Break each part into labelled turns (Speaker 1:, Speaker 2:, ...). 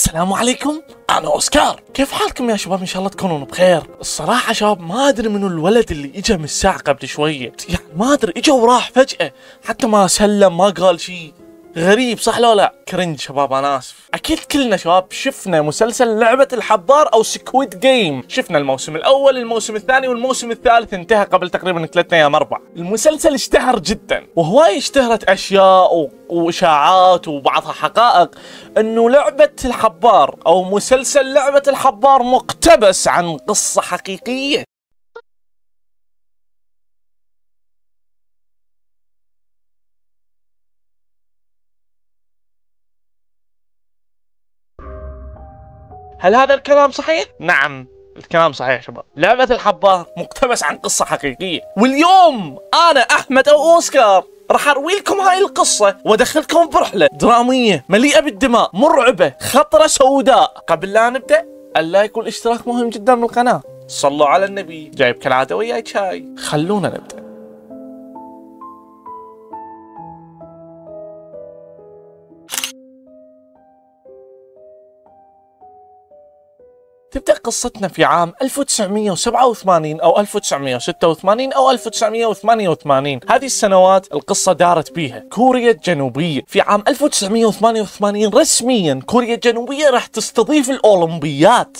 Speaker 1: السلام عليكم، أنا أوسكار. كيف حالكم يا شباب؟ إن شاء الله تكونون بخير. الصراحة شباب ما أدري منو الولد اللي إجا من الساعة قبل شوية، يعني ما أدري إجا وراح فجأة، حتى ما سلم ما قال شيء. غريب صح لو لا؟ كرنج شباب، أنا آسف. أكيد كلنا شباب شفنا مسلسل لعبة الحبار أو سكويد جيم، شفنا الموسم الأول، الموسم الثاني، والموسم الثالث انتهى قبل تقريبا 3 أيام 4. المسلسل اشتهر جدا، وهواي اشتهرت أشياء وإشاعات وبعضها حقائق إنه لعبة الحبار أو مسلسل لعبة الحبار مقتبس عن قصة حقيقية. هل هذا الكلام صحيح؟ نعم، الكلام صحيح شباب. لعبة الحبار مقتبس عن قصة حقيقية، واليوم أنا أحمد أو أوسكار راح أروي لكم هاي القصة وأدخلكم برحلة درامية مليئة بالدماء، مرعبة، خطرة سوداء. قبل لا نبدأ اللايك والاشتراك مهم جدا بالقناة. صلوا على النبي. جايب كالعادة وياي شاي، خلونا نبدأ. تبدأ قصتنا في عام 1987 أو 1986 أو 1988. هذه السنوات القصة دارت بيها كوريا الجنوبية. في عام 1988 رسميا كوريا الجنوبية راح تستضيف الأولمبيات.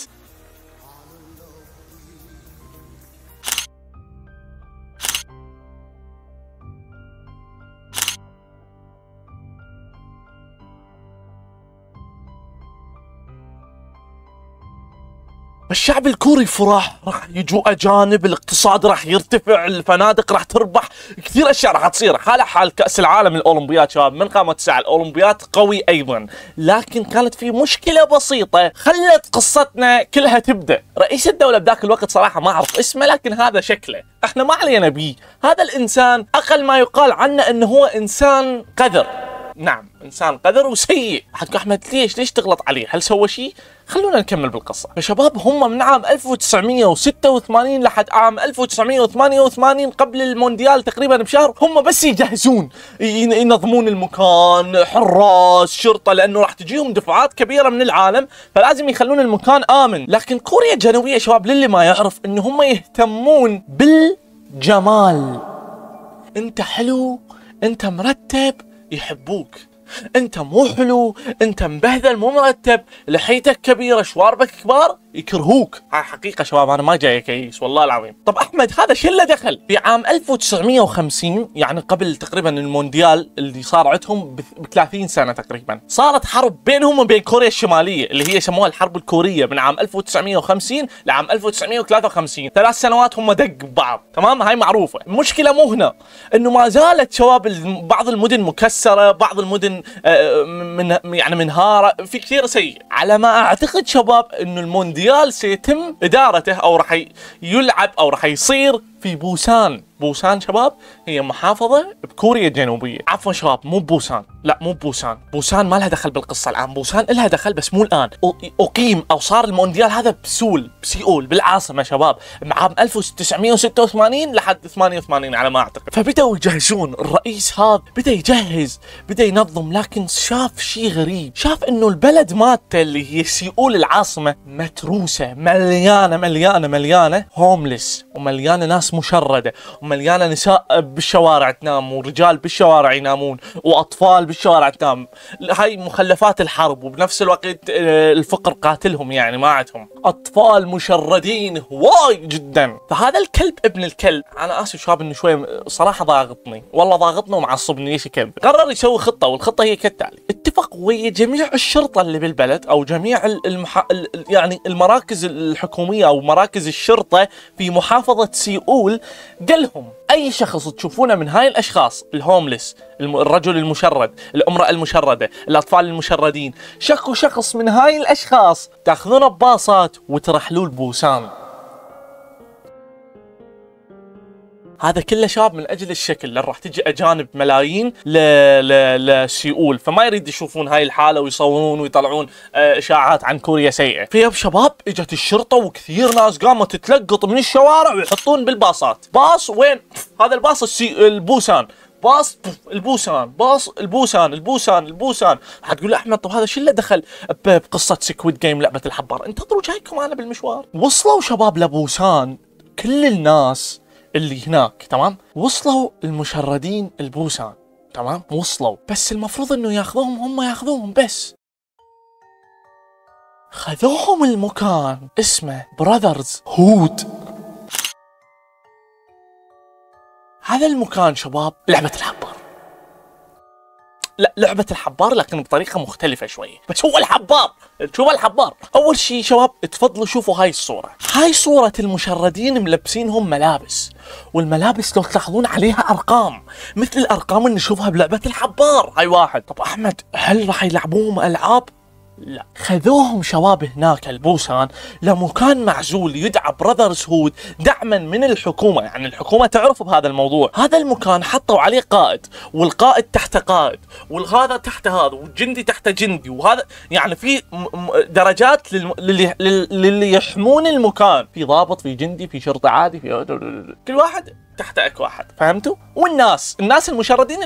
Speaker 1: الشعب الكوري فرح، راح يجوا اجانب، الاقتصاد راح يرتفع، الفنادق راح تربح، كثير اشياء راح تصير. حالة حال كأس العالم الاولمبيات شباب، من قامت الساعة الاولمبيات قوي ايضا، لكن كانت في مشكلة بسيطة خلت قصتنا كلها تبدأ. رئيس الدولة بذاك الوقت صراحة ما اعرف اسمه، لكن هذا شكله، احنا ما علينا بيه. هذا الانسان اقل ما يقال عنه انه هو انسان قذر. نعم، انسان قذر وسيء. حق احمد ليش تغلط عليه؟ هل سوى شيء؟ خلونا نكمل بالقصة. فشباب هم من عام 1986 لحد عام 1988 قبل المونديال تقريبا بشهر، هم بس يجهزون، ينظمون المكان، حراس، شرطة، لأنه راح تجيهم دفعات كبيرة من العالم، فلازم يخلون المكان آمن. لكن كوريا الجنوبية شباب للي ما يعرف إنه هم يهتمون بالجمال. أنت حلو، أنت مرتب، يحبوك. انت مو حلو، انت مبهذل مو مرتب، لحيتك كبيره، شواربك كبار، يكرهوك. هاي حقيقه شباب، انا ما جاي اكيس والله العظيم. طب احمد هذا شو اللي دخل؟ في عام 1950 يعني قبل تقريبا المونديال اللي صار عندهم ب 30 سنه تقريبا، صارت حرب بينهم وبين كوريا الشماليه اللي هي سموها الحرب الكوريه، من عام 1950 لعام 1953. 3 سنوات هم دق ببعض، تمام؟ هاي معروفه. المشكله مو هنا، انه ما زالت شباب بعض المدن مكسره، بعض المدن يعني منهاره، في كثير سيء. على ما اعتقد شباب انه المونديال سيتم ادارته او راح يلعب او راح يصير في بوسان. بوسان شباب هي محافظة بكوريا الجنوبية. عفوا شباب، مو بوسان، لا مو بوسان. بوسان ما لها دخل بالقصة الآن، بوسان لها دخل بس مو الآن. أقيم أو صار المونديال هذا بسيول بالعاصمة شباب، من عام 1986 لحد 88 على ما أعتقد. فبدأوا يجهزون، الرئيس هذا بدأ يجهز، بدأ ينظم، لكن شاف شيء غريب. شاف إنه البلد مالته اللي هي سيول العاصمة متروسة، مليانة هوملس، ومليانة ناس مشردة، ومليانة نساء بالشوارع تنام، ورجال بالشوارع ينامون، وأطفال بالشوارع تنام. هاي مخلفات الحرب، وبنفس الوقت الفقر قاتلهم، يعني ما عندهم أطفال مشردين هواي جدا. فهذا الكلب ابن الكلب، أنا آسف شباب إنه شوي صراحة ضاغطني، والله ضاغطني ومعصبني. ليش كلب؟ قرر يسوي خطة، والخطة هي كالتالي: اتفق ويا جميع الشرطة اللي بالبلد أو جميع يعني المراكز الحكومية أو مراكز الشرطة في محافظة سيول، قال لهم اي شخص تشوفونه من هاي الاشخاص، الهوملس، الرجل المشرد، الامرأة المشردة، الاطفال المشردين، شكوا شخص من هاي الاشخاص تاخذونه بباصات وترحلوه لبوسان. هذا كله شاب من اجل الشكل، لان راح تجي اجانب ملايين لسيول، فما يريد يشوفون هاي الحاله ويصورون ويطلعون اشاعات عن كوريا سيئه. فيا شباب اجت الشرطه وكثير ناس قامت تتلقط من الشوارع ويحطون بالباصات. باص وين؟ هذا الباص البوسان، باص البوسان، باص البوسان البوسان البوسان. حتقول احمد طب هذا شو اللي دخل بقصه سكويد جيم لعبه الحبار؟ انتظروا جايكم انا بالمشوار. وصلوا شباب لبوسان، كل الناس اللي هناك تمام وصلوا المشردين البوسان تمام وصلوا، بس المفروض انه ياخذوهم، هم ياخذوهم بس خذوهم المكان اسمه براذرز هود. هذا المكان شباب لعبة الحبار، لا لعبة الحبار لكن بطريقة مختلفة شوية، بس هو الحبار. شوفوا الحبار. أول شيء شباب تفضلوا شوفوا هاي الصورة، هاي صورة المشردين ملبسينهم ملابس، والملابس لو تلاحظون عليها أرقام مثل الأرقام اللي نشوفها بلعبة الحبار. هاي واحد. طب أحمد هل راح يلعبوهم ألعاب؟ لا، خذوهم شباب هناك البوسان لمكان معزول يدعى براذرز هود دعما من الحكومة، يعني الحكومة تعرف بهذا الموضوع. هذا المكان حطوا عليه قائد، والقائد تحت قائد، وهذا تحت هذا، والجندي تحت جندي، وهذا يعني في درجات للي يحمون المكان، في ضابط، في جندي، في شرطة عادي، في كل واحد تحت اك واحد، فهمتوا؟ والناس المشردين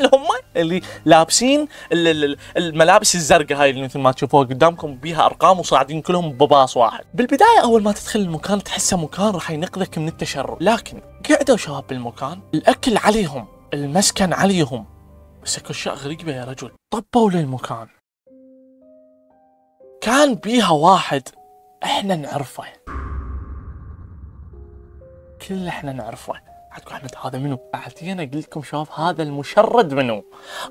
Speaker 1: اللي لابسين الملابس الزرقاء هاي اللي مثل ما تشوفوها قدامكم بيها ارقام وصاعدين كلهم بباص واحد. بالبدايه اول ما تدخل المكان تحسه مكان راح ينقذك من التشرد، لكن قعدوا شباب بالمكان، الاكل عليهم، المسكن عليهم، بس اكو اشياء غريبه يا رجل. طبوا للمكان كان بيها واحد احنا نعرفه، كل احنا نعرفه. حتقول احمد هذا منو؟ بعدين اقول لكم شباب هذا المشرد منو،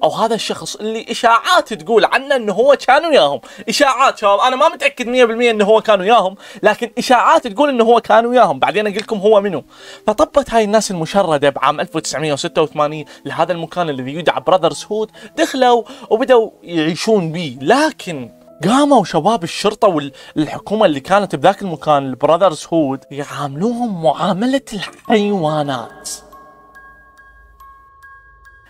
Speaker 1: او هذا الشخص اللي اشاعات تقول عنه انه هو كان وياهم. اشاعات شباب، انا ما متاكد 100% انه هو كان وياهم، لكن اشاعات تقول انه هو كان وياهم. بعدين اقول لكم هو منو. فطبت هاي الناس المشرده بعام 1986 لهذا المكان الذي يدعى براذرز هود، دخلوا وبداوا يعيشون به. لكن قاموا شباب الشرطة والحكومة اللي كانت بذاك المكان البراذرز هود يعاملوهم معاملة الحيوانات.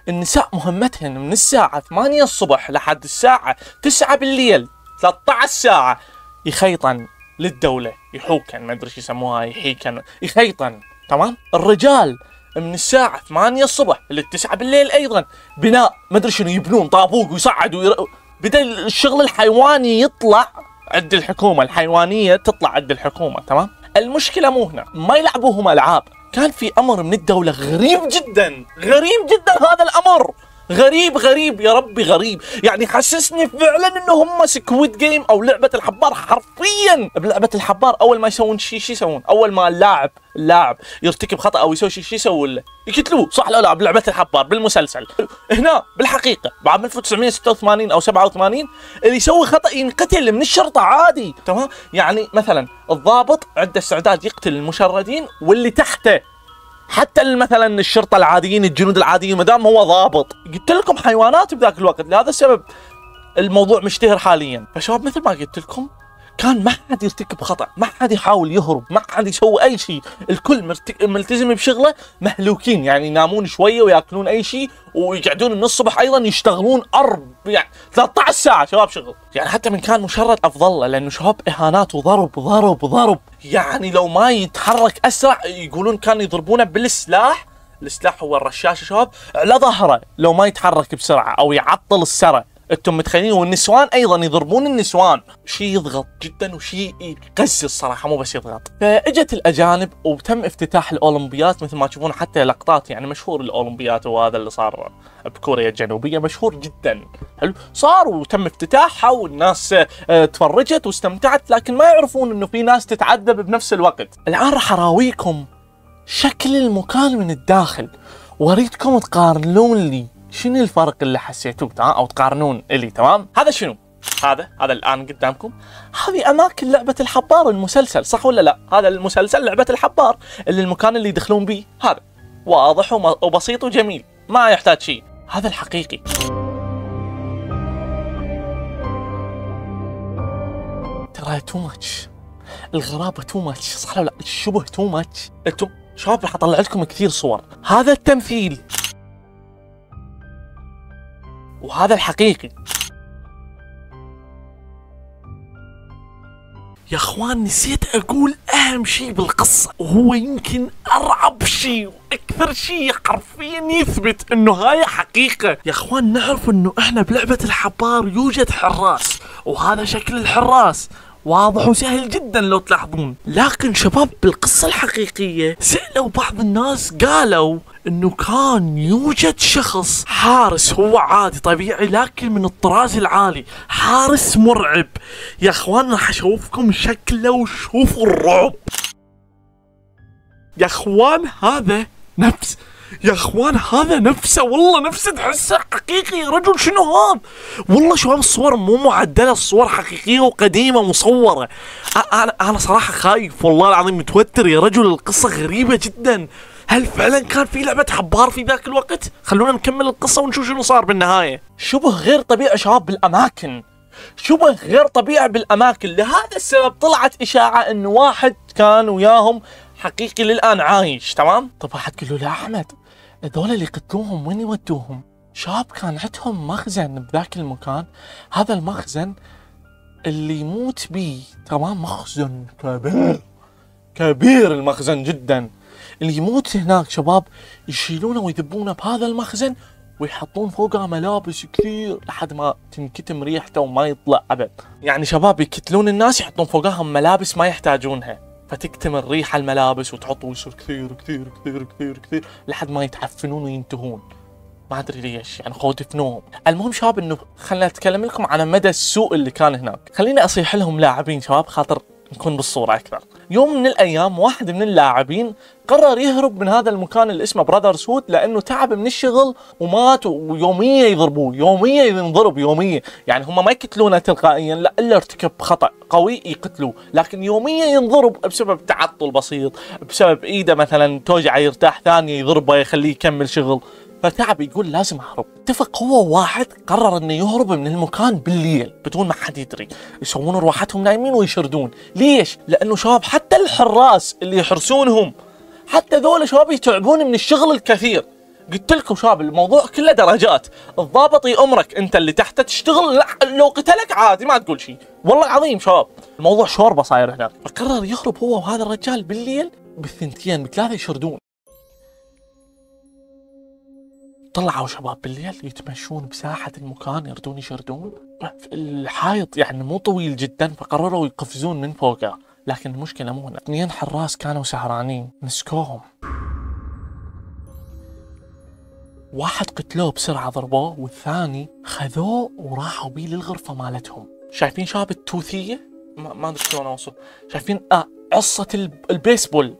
Speaker 1: النساء مهمتهن من الساعة 8 الصبح لحد الساعة 9 بالليل 13 ساعة يخيطن للدولة، يحوكن، ما ادري شو يسموها، يحيكن، يخيطن، تمام؟ الرجال من الساعة 8 الصبح ل 9 بالليل ايضا بناء، ما ادري شنو، يبنون طابوق ويصعدوا بدأ الشغل الحيواني يطلع عند الحكومة، الحيوانية تطلع عند الحكومة، تمام؟ المشكلة مو هنا، ما يلعبوهم ألعاب. كان في أمر من الدولة غريب جدا، غريب جدا هذا الأمر، غريب يا ربي غريب، يعني حسسني فعلا انه هم سكويد جيم او لعبة الحبار. حرفيا بلعبة الحبار اول ما يسوون شيء شو يسوون؟ اول ما اللاعب يرتكب خطأ او يسوي شيء يسوون له؟ يقتلوه، صح ولا لا؟ بلعبة الحبار بالمسلسل. هنا بالحقيقة بعام 1986 او 87 اللي يسوي خطأ ينقتل من الشرطة عادي، تمام؟ يعني مثلا الضابط عنده استعداد يقتل المشردين واللي تحته، حتى مثلا الشرطه العاديين، الجنود العاديين، ما دام هو ضابط. قلت لكم حيوانات بذاك الوقت، لهذا السبب الموضوع مشتهر حاليا. فشباب مثل ما قلت لكم كان ما حد يرتكب خطأ، ما حد يحاول يهرب، ما حد يسوي اي شيء، الكل ملتزم بشغله، مهلوكين يعني ينامون شويه وياكلون اي شيء ويقعدون من الصبح ايضا يشتغلون يعني 13 ساعه شباب شغل. يعني حتى من كان مشرد افضل له، لانه شباب اهانات وضرب، يعني لو ما يتحرك اسرع يقولون كانوا يضربونه بالسلاح. السلاح هو الرشاشه شباب على ظهره لو ما يتحرك بسرعه او يعطل السرى. انتم متخيلين؟ والنسوان ايضا يضربون النسوان، شيء يضغط جدا وشيء يقزز الصراحه، مو بس يضغط. فاجت الاجانب وتم افتتاح الاولمبيات مثل ما تشوفون، حتى لقطات يعني مشهور الاولمبيات، وهذا اللي صار بكوريا الجنوبيه مشهور جدا. حلو، صار وتم افتتاحها والناس تفرجت واستمتعت، لكن ما يعرفون انه في ناس تتعذب بنفس الوقت. الان راح اراويكم شكل المكان من الداخل، واريدكم تقارنون لي شنو الفرق اللي حسيتوه، تمام؟ او تقارنون اللي، تمام؟ هذا شنو؟ هذا الان قدامكم، هذه اماكن لعبة الحبار المسلسل، صح ولا لا؟ هذا المسلسل لعبة الحبار اللي المكان اللي يدخلون به هذا واضح وبسيط وجميل، ما يحتاج شيء. هذا الحقيقي. ترى تو ماتش، الغرابة تو ماتش، صح ولا لا؟ الشبه تو ماتش. انتم شباب راح اطلع لكم كثير صور، هذا التمثيل وهذا الحقيقي. يا اخوان نسيت اقول اهم شيء بالقصة، وهو يمكن ارعب شيء واكثر شيء حرفيا يثبت انه هاي حقيقة. يا اخوان نعرف انه احنا بلعبة الحبار يوجد حراس، وهذا شكل الحراس واضح وسهل جدا لو تلاحظون. لكن شباب بالقصة الحقيقية سألوا بعض الناس قالوا انه كان يوجد شخص حارس، هو عادي طبيعي لكن من الطراز العالي، حارس مرعب. يا اخوان راح اشوفكم شكله وشوفوا الرعب. يا اخوان هذا نفس، يا اخوان هذا نفسه، والله نفسه تحسه حقيقي. يا رجل شنو هذا؟ والله شباب الصور مو معدله، الصور حقيقيه وقديمه مصوره. انا صراحه خايف والله العظيم، متوتر يا رجل. القصه غريبه جدا. هل فعلا كان في لعبه حبار في ذاك الوقت؟ خلونا نكمل القصه ونشوف شنو صار بالنهايه. شبه غير طبيعي شباب بالاماكن، شبه غير طبيعي بالاماكن. لهذا السبب طلعت اشاعه انه واحد كان وياهم حقيقي للان عايش. تمام. طب واحد تقول له يا احمد هذول اللي قتلوهم وين يودوهم؟ شاب كان عندهم مخزن بذاك المكان، هذا المخزن اللي يموت بيه، تمام، مخزن كبير كبير، المخزن جدا. اللي يموت هناك شباب يشيلونه ويذبونه بهذا المخزن ويحطون فوقها ملابس كثير لحد ما تنكتم ريحته وما يطلع ابد. يعني شباب يقتلون الناس يحطون فوقها ملابس ما يحتاجونها، فتكتم الريحة الملابس وتحط ويصير كثير كثير كثير كثير كثير لحد ما يتعفنون وينتهون. ما ادري ليش يعني خو دفنوهم. المهم شباب انه خلينا اتكلم لكم عن مدى السوء اللي كان هناك. خليني اصيح لهم لاعبين شباب خاطر نكون بالصورة اكثر. يوم من الايام واحد من اللاعبين قرر يهرب من هذا المكان اللي اسمه براذرز هود، لانه تعب من الشغل ومات، ويوميا يضربوه، يوميا ينضرب يوميا. يعني هم ما يقتلونه تلقائيا، لا الا ارتكب خطأ قوي يقتلوه، لكن يوميا ينضرب بسبب تعطل بسيط، بسبب ايده مثلا توجعه يرتاح، ثانيه يضربه يخليه يكمل شغل، فتعب يقول لازم اهرب. اتفق هو وواحد قرر انه يهرب من المكان بالليل بدون ما حد يدري، يسوون رواحتهم نايمين ويشردون. ليش؟ لانه شباب حتى الحراس اللي يحرسونهم حتى ذول شباب يتعبون من الشغل الكثير. قلت لكم شباب الموضوع كله درجات. الضابط يأمرك انت اللي تحته تشتغل، لو قتلك عادي ما تقول شيء. والله العظيم شباب الموضوع شوربه صاير هناك. فقرر يهرب هو وهذا الرجال بالليل بالثنتين بثلاثه يشردون. طلعوا شباب بالليل يتمشون بساحة المكان، يردون يشردون. الحائط يعني مو طويل جدا، فقرروا يقفزون من فوقه. لكن المشكلة مو هنا، اثنين حراس كانوا سهرانين مسكوهم. واحد قتلوه بسرعة ضربوه، والثاني خذوه وراحوا بيه للغرفة مالتهم. شايفين شباب التوثية؟ ما ادري شلون اوصف. شايفين عصة البيسبول،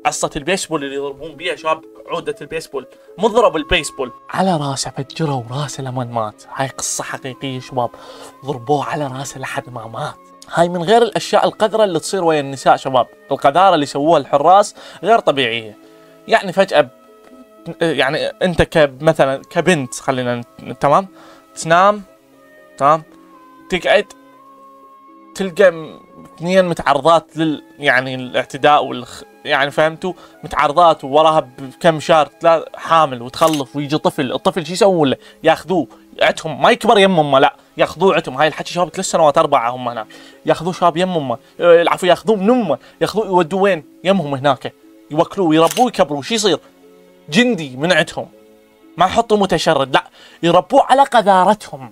Speaker 1: عصة البيسبول اللي يضربون بيها شباب، عودة البيسبول، مضرب البيسبول على راسه، فجروا راسه لمن مات. هاي قصة حقيقية شباب، ضربوه على راسه لحد ما مات. هاي من غير الاشياء القذرة اللي تصير ويا النساء شباب. القذارة اللي سووها الحراس غير طبيعية. يعني فجأة يعني انت مثلا كبنت خلينا تمام، تنام تمام، تقعد تلقى اثنين متعرضات يعني الاعتداء يعني فهمتوا، متعرضات ووراها بكم شهر حامل وتخلف، ويجي طفل، الطفل شو يسوون له؟ ياخذوه عتهم، ما يكبر يم امه، لا ياخذوه عتهم. هاي الحكي شباب 3 سنوات 4 هم هناك، ياخذوه شباب يم امه، العفو ياخذوه من امه، ياخذوه يودوه وين؟ يمهم هناك، يوكلوه ويربوه يكبروه. شو يصير؟ جندي من عندهم، ما يحطوا متشرد، لا يربوه على قذارتهم.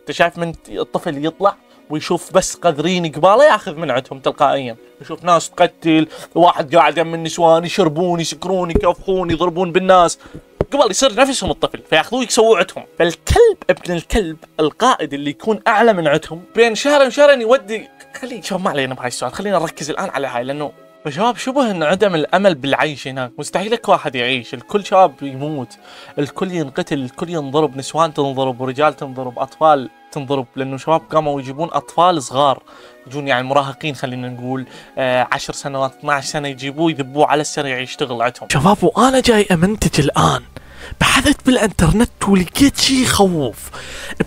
Speaker 1: انت شايف من الطفل يطلع ويشوف بس قذرين قباله ياخذ من عندهم تلقائيا، يشوف ناس تقتل، واحد قاعد يم النسوان يشربون يسكرون يكافحون يضربون بالناس، قبل يصير نفسهم الطفل فياخذوه يسووا عندهم. فالكلب ابن الكلب القائد اللي يكون اعلى من عندهم بين شهر وشهرين يودي. خلي شوف ما علينا بهاي السؤال، خلينا نركز الان على هاي، لانه فشباب شبه ان عدم الامل بالعيش هناك، مستحيل لك واحد يعيش، الكل شباب يموت، الكل ينقتل، الكل ينضرب، نسوان تنضرب ورجال تنضرب، اطفال تنضرب، لانه شباب قاموا يجيبون اطفال صغار يجون يعني مراهقين خلينا نقول 10 سنوات 12 سنه، يجيبوه يذبوه على السريع يشتغل عندهم. شباب وانا جاي امنتج الان بحثت بالانترنت ولقيت شيء يخوف.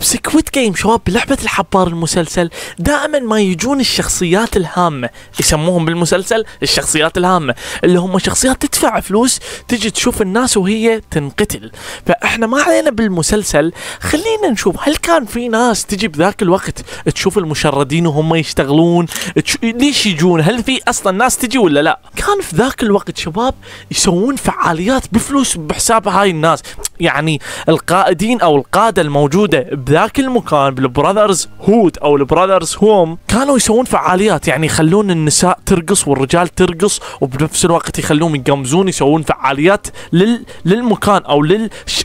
Speaker 1: بسكويد جيم شباب، بلعبة الحبار المسلسل، دائما ما يجون الشخصيات الهامة، يسموهم بالمسلسل الشخصيات الهامة، اللي هم شخصيات تدفع فلوس تجي تشوف الناس وهي تنقتل. فاحنا ما علينا بالمسلسل، خلينا نشوف هل كان في ناس تجي بذاك الوقت تشوف المشردين وهم يشتغلون، ليش يجون، هل في اصلا ناس تجي ولا لا. كان في ذاك الوقت شباب يسوون فعاليات بفلوس بحساب هاي الناس، يعني القائدين او القادة الموجودة بذاك المكان بالبراذرز هود او البراذرز هوم كانوا يسوون فعاليات، يعني يخلون النساء ترقص والرجال ترقص، وبنفس الوقت يخلوهم يقمزون، يسوون فعاليات للمكان او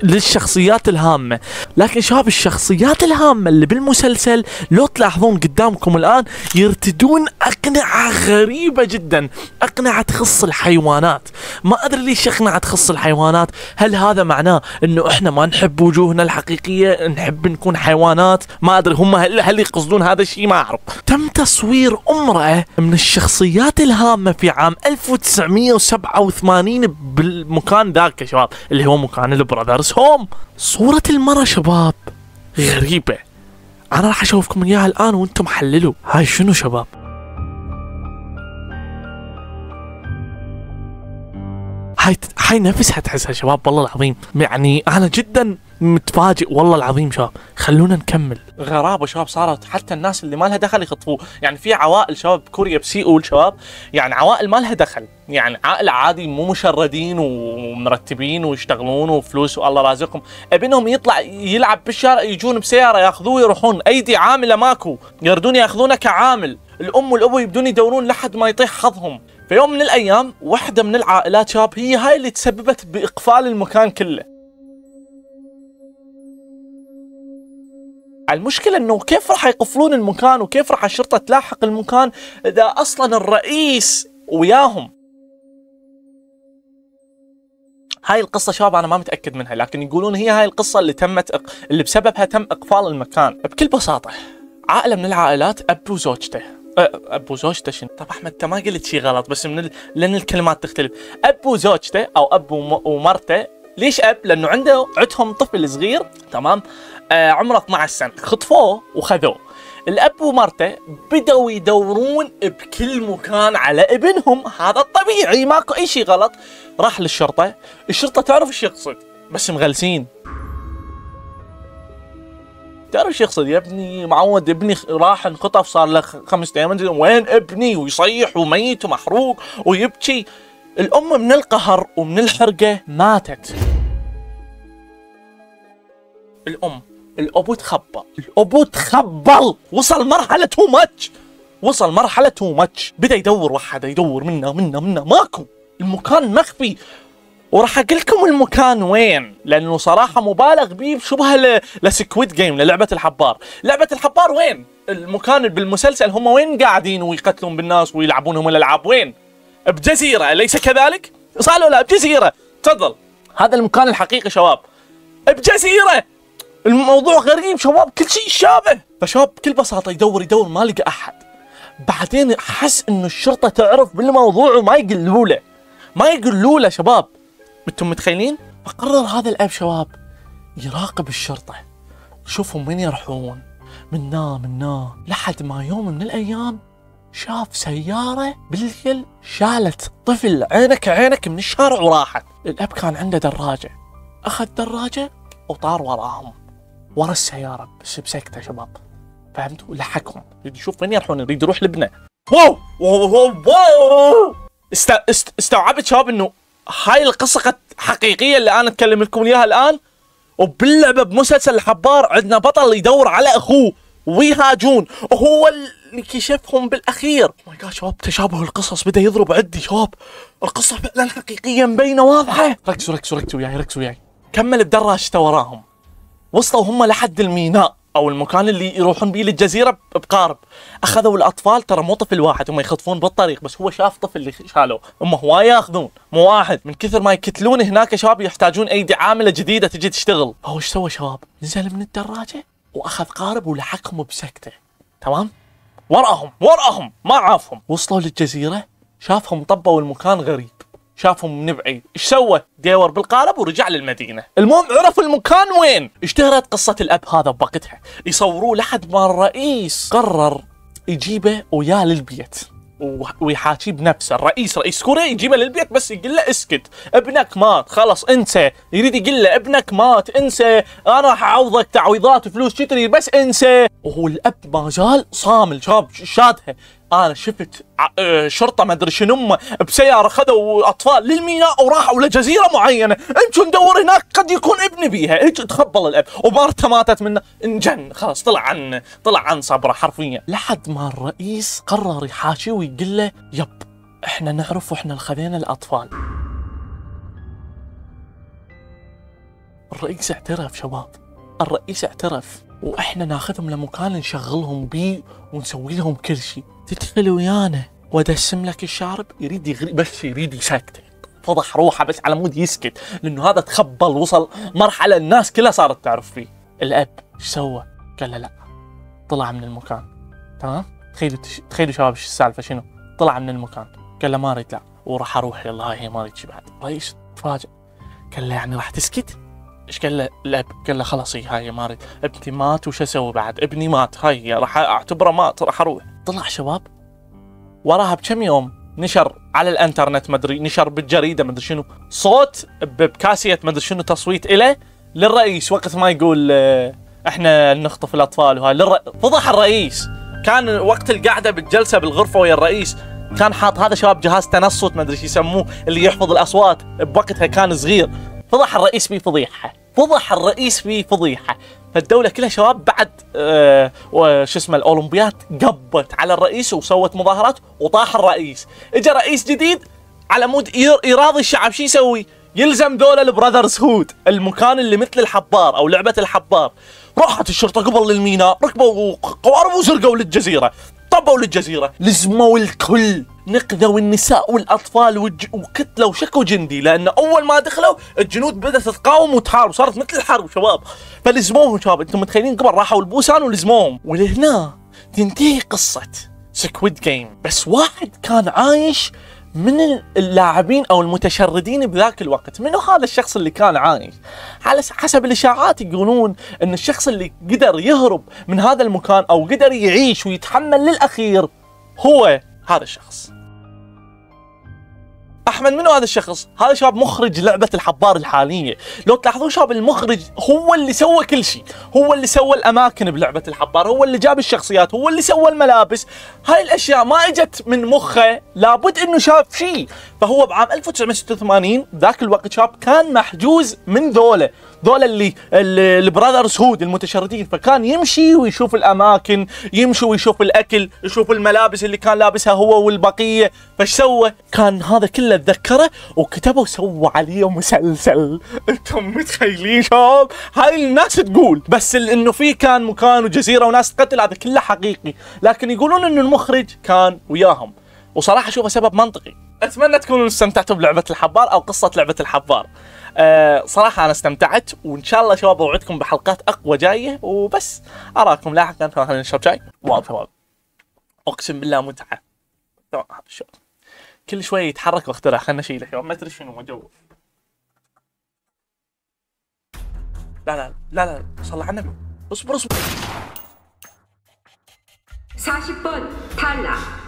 Speaker 1: للشخصيات الهامة. لكن شباب الشخصيات الهامة اللي بالمسلسل لو تلاحظون قدامكم الان يرتدون اقنعة غريبة جدا، اقنعة تخص الحيوانات. ما ادري ليش اقنعة تخص الحيوانات، هل هذا معناه انه احنا ما نحب وجوهنا الحقيقية، نحب نكون حيوانات؟ ما ادري هم هل يقصدون هذا الشيء، ما اعرف. تم تصوير امرأة من الشخصيات الهامة في عام 1987 بالمكان ذاك يا شباب، اللي هو مكان البراذرز هوم. صورة المرأة شباب غريبة، انا راح اشوفكم اياها الان وانتم حللوا هاي شنو شباب. هاي نفسها تحسها شباب، والله العظيم يعني انا جدا متفاجئ والله العظيم شباب. خلونا نكمل. غرابة شباب صارت، حتى الناس اللي ما لها دخل يخطفوه، يعني في عوائل شباب كوريا بسيئول شباب، يعني عوائل ما لها دخل، يعني عائلة عادي مو مشردين ومرتبين ويشتغلون وفلوس والله رازقهم، ابنهم يطلع يلعب بالشارع يجون بسيارة ياخذوه يروحون، ايدي عاملة ماكو، يردون ياخذونه كعامل، الام والابو يبدون يدورون لحد ما يطيح حظهم. في يوم من الايام واحدة من العائلات شباب هي هاي اللي تسببت باقفال المكان كله. المشكلة انه كيف راح يقفلون المكان وكيف راح الشرطة تلاحق المكان اذا اصلا الرئيس وياهم. هاي القصة شباب انا ما متأكد منها، لكن يقولون هي هاي القصة اللي بسببها تم اقفال المكان. بكل بساطة عائلة من العائلات اب وزوجته، اب وزوجته شنو؟ طب احمد انت ما قلت شيء غلط، بس لان الكلمات تختلف. اب وزوجته او اب ومرته. ليش اب؟ لانه عندهم طفل صغير تمام، عمره 12 سنة، خطفوه وخذوه. الاب ومرته بدأوا يدورون بكل مكان على ابنهم، هذا الطبيعي ماكو اي شيء غلط. راح للشرطة، الشرطة تعرف ايش يقصد، بس مغلسين. تعرف ايش يقصد؟ يا ابني معود ابني راح انخطف صار له 5 ايام، وين ابني؟ ويصيح وميت ومحروق ويبكي. الام من القهر ومن الحرقة ماتت. الابو تخبل، وصل مرحلة تو ماتش، بدأ يدور واحد، يدور منه ماكو، المكان مخفي. وراح اقول لكم المكان وين، لانه صراحة مبالغ بيه بشبه لسكويد جيم، للعبة الحبار. لعبة الحبار وين؟ المكان بالمسلسل هم وين قاعدين ويقتلون بالناس ويلعبونهم الالعاب؟ وين؟ بجزيرة، أليس كذلك؟ صالوا لا بجزيرة، تفضل، هذا المكان الحقيقي شباب، بجزيرة. الموضوع غريب شباب، كل شيء شابه. فشباب بكل بساطة يدور ما لقى أحد. بعدين حس إنه الشرطة تعرف بالموضوع وما يقولوا له شباب. انتم متخيلين؟ فقرر هذا الأب شباب يراقب الشرطة، يشوفهم وين يروحون، منا لحد ما يوم من الأيام شاف سيارة بالليل شالت طفل عينك من الشارع وراحت. الأب كان عنده دراجة، أخذ دراجة وطار وراهم، ورا السيارة بس بسكتة شباب، فهمتوا؟ لحقهم، يريد يشوف وين يروحون، يريد يروح لبنان. واو استوعبت شباب انه هاي القصة حقيقية اللي انا اتكلم لكم اياها الان. وباللعبة بمسلسل الحبار عندنا بطل يدور على اخوه ويهاجون، وهو اللي كشفهم بالاخير. ماي جاد شباب، تشابه القصص بدا يضرب عندي شباب، القصة فعلا حقيقية مبينة واضحة. ركزوا وياي. كمل بدراجته وراهم، وصلوا هم لحد الميناء او المكان اللي يروحون بيه للجزيرة بقارب. اخذوا الاطفال، ترى مو طفل واحد، هم يخطفون بالطريق، بس هو شاف طفل اللي شالوه، هم هواي ياخذون مو واحد، من كثر ما يكتلون هناك شباب يحتاجون ايدي عاملة جديدة تجي تشتغل. هو ايش سوى شباب؟ نزل من الدراجة واخذ قارب ولحقهم بسكتة، تمام؟ وراهم ما عافهم. وصلوا للجزيرة، شافهم طبوا المكان غريب، شافهم من بعيد، ايش سوى؟ ديور بالقالب ورجع للمدينه. المهم عرف المكان وين. اشتهرت قصه الاب هذا بوقتها، يصوروه لحد ما الرئيس قرر يجيبه وياه للبيت ويحاكيه بنفسه. الرئيس رئيس كوريا يجيبه للبيت بس يقول له اسكت، ابنك مات خلاص انسى. يريد يقول له ابنك مات انسى، انا راح اعوضك تعويضات وفلوس شتري بس انسى. وهو الاب ما زال صامل شادها. انا شفت شرطه ما ادري شنو بسياره خذوا اطفال للميناء وراحوا لجزيره معينه، امشوا ندور هناك قد يكون ابني بيها. هيك تخبل الاب ومرته ماتت منه، انجن خلاص، طلع عن صبره حرفيا. لحد ما الرئيس قرر يحاشيه ويقول له يب احنا نعرف واحنا اللي خذينا الاطفال. الرئيس اعترف شباب، الرئيس اعترف، واحنا ناخذهم لمكان نشغلهم بيه ونسوي لهم كل شيء. تدخل ويانا وادسم لك الشارب. يريد يغري بس يريد يسكت، فضح روحه بس على مود يسكت، لانه هذا تخبل وصل مرحله الناس كلها صارت تعرف فيه. الاب ايش سوى؟ قال له لا، طلع من المكان. تمام؟ تخيلوا شباب ايش السالفه شنو؟ طلع من المكان، قال له ما اريد لا، وراح اروح يلا هاي ما اريد شي بعد. الرئيس تفاجئ، قال له يعني راح تسكت؟ ايش قال له الاب؟ قال له خلاص هاي ما اريد، ابني مات وش اسوي بعد؟ ابني مات، هاي راح اعتبره مات، راح اروح. طلع شباب وراها بكم يوم نشر على الانترنت مدري، نشر بالجريده مدري شنو، صوت بكاسيه مدري شنو تصويت له للرئيس وقت ما يقول احنا نخطف الاطفال وهاي. فضح الرئيس. كان وقت القعده بالجلسه بالغرفه ويا الرئيس كان حاط هذا شباب جهاز تنصت مدري شو يسموه اللي يحفظ الاصوات، بوقتها كان صغير. فضح الرئيس في فضيحه، فضح الرئيس في فضيحه. فالدولة كلها شباب بعد شو اسمه الاولمبيات قبت على الرئيس وسوت مظاهرات وطاح الرئيس. اجى رئيس جديد على مود يراضي الشعب، شو يسوي؟ يلزم ذولا البراذرز هود، المكان اللي مثل الحبار او لعبة الحبار. راحت الشرطة قبل للميناء، ركبوا قوارب وزرقوا للجزيرة، طبوا للجزيرة، لزموا الكل، نقذوا النساء والاطفال وكتلوا وشكوا جندي، لان اول ما دخلوا الجنود بدات تقاوم وتحارب، صارت مثل الحرب شباب. فلزموهم شباب، انتم متخيلين قبل راحوا البوسان ولزموهم. ولهنا تنتهي قصه سكويد جيم. بس واحد كان عايش من اللاعبين او المتشردين بذاك الوقت. منو هذا الشخص اللي كان عايش؟ على حسب الاشاعات يقولون ان الشخص اللي قدر يهرب من هذا المكان او قدر يعيش ويتحمل للاخير هو هذا الشخص. احمد منو هذا الشخص؟ هذا شباب مخرج لعبة الحبار الحالية. لو تلاحظون شباب المخرج هو اللي سوى كل شيء، هو اللي سوى الاماكن بلعبة الحبار، هو اللي جاب الشخصيات، هو اللي سوى الملابس. هاي الاشياء ما اجت من مخه، لابد انه شاف شيء. فهو بعام 1986 ذاك الوقت شاب كان محجوز من ذولا اللي البراذرز هود المتشردين. فكان يمشي ويشوف الاماكن، يمشي ويشوف الاكل، يشوف الملابس اللي كان لابسها هو والبقيه. فايش سوى؟ كان هذا كله تذكره وكتبه وسوى عليه مسلسل. انتم متخيلين شباب؟ هاي الناس تقول بس انه في كان مكان وجزيره وناس تقتل، هذا كله حقيقي، لكن يقولون انه المخرج كان وياهم. وصراحه اشوفه سبب منطقي. اتمنى تكونوا استمتعتوا بلعبه الحبار او قصه لعبه الحبار. صراحه انا استمتعت، وان شاء الله شباب اوعدكم بحلقات اقوى جايه. وبس اراكم لاحقا. خلينا نشرب شاي. واو شباب اقسم بالله متعه. هذا الشباب كل شويه يتحرك واخترع. خلنا نشيله شباب، ما ادري شنو جو. لا صلى على النبي. اصبر
Speaker 2: 40번 탈락.